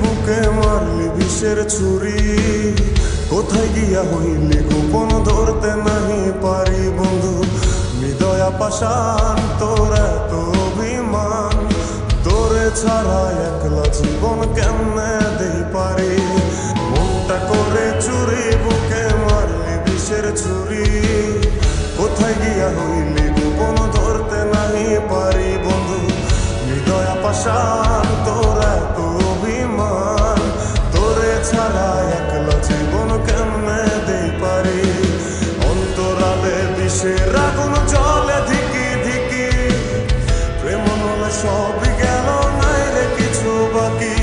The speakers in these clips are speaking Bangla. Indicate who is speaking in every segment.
Speaker 1: বুকে মারলি বিষের ছুরি, কোথায় গিয়া হইলি গোপন ধরতে নাহি পারি বন্ধু। হৃদয়া পাষাণ তোর এত অভিমান, তোরে ছাড়া একলা জীবন কেমনে দেই পারি। মনটা করে চুরি বুকে মারলি বিষের ছুরি, কোথায় গিয়া হইলি গোপন ধরতে নাহি পারি বন্ধু। হৃদয়া পাষাণ তোর এত অভিমান, তোরে ছাড়া একলা জীবন কেমনে দেই পারি। অন্তরালে বিষের আগুন জ্বলে ধিকি ধিকি, প্রেম নলে সবই গেল নাই রে কিছু বাকি।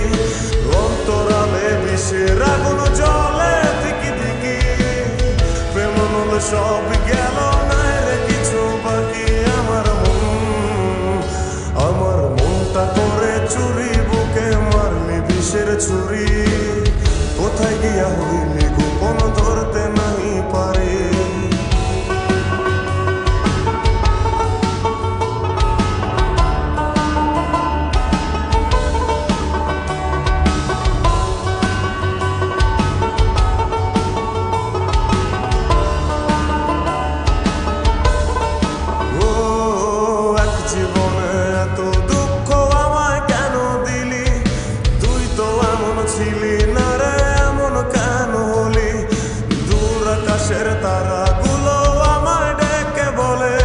Speaker 1: অন্তরালে বিষের আগুন জ্বলে ধিকি ধিকি, প্রেম নলে সবই গেল নাই রে কিছু বাকি। আমার মনটা করে চুরি বুকে মারলি বিষের ছুরি, কোথায় গিয়া হইলি গোপন ধরতে নাহি পারি। তারাগুলো আমায় ডেকে বলে,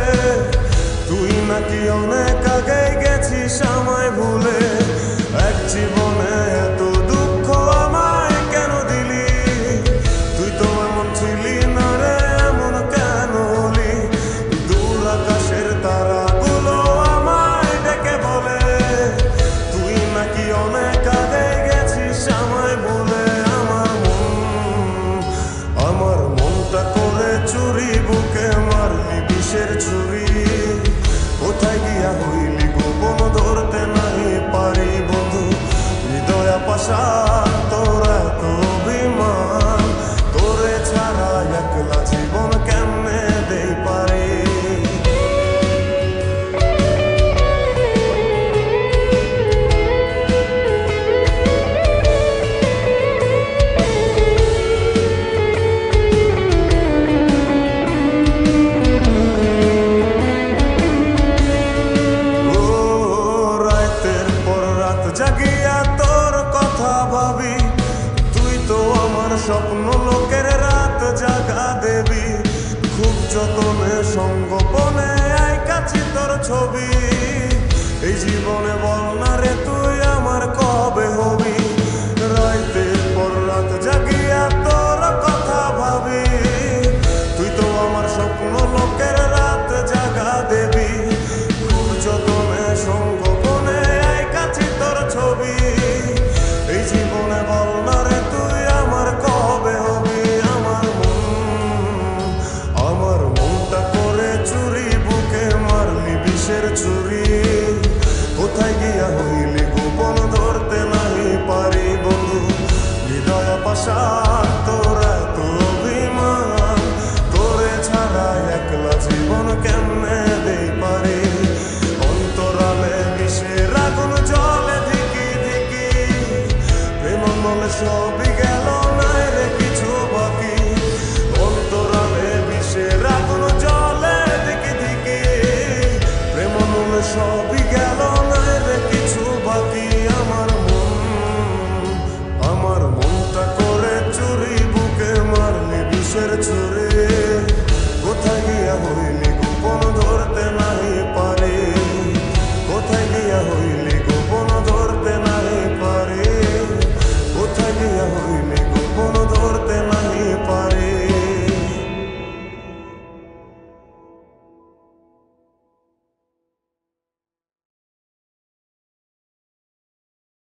Speaker 1: তুই নাকি অনেক আগে গেছিস আমায় ভুলে। এক জীবনে এত দুঃখ আমায় কেন দিলি, তুই তো এমন ছিলি না রে এমন কেন হলি। দূর আকাশের তারাগুলো আমায় ডেকে বলে, তুই নাকি অনেক আগে গেছিস আমায় ভুলে। আমার মনটা করে চুরি বুকে মারলি বিষের ছুরি, কোথায় গিয়া হইলি গোপন ধরতে নাহি পারি বন্ধু। হৃদয়া পাষাণ তোর এত অভিমান, তোরে ছাড়া একলা জীবন কেমনে দেই পারি। জাগিয়া তোর কথা ভাবি, তুই তো আমার স্বপ্ন লোকের রাত জাগা দেবী। খুব যতনে সঙ্গোপনে আইকাছি তোর ছবি, এই জীবনে বল না রে তুই আমার কবে হবি। রাতের পর রাত জাগিয়া তোর কথা ভাবি, তুই তো আমার স্বপ্ন লোকের রাত জাগা দেবী। খুব যতনে সঙ্গোপনে আইকাছি তোর ছবি, এই জীবনে বল না রে তুই আমার কবে হবি। আমার মনটা করে চুরি বুকে মারলি বিষের ছুরি, কোথায় গিয়া হইলি গোপন ধরতে নাহি পারি বন্ধু। হৃদয়া পাষাণ তোর এত অভিমান, তোরে ছাড়া একলা জীবন কেমনে দেই পারি। অন্তরালে বিষের আগুন জ্বলে ধিকি ধিকি, প্রেম নলে সব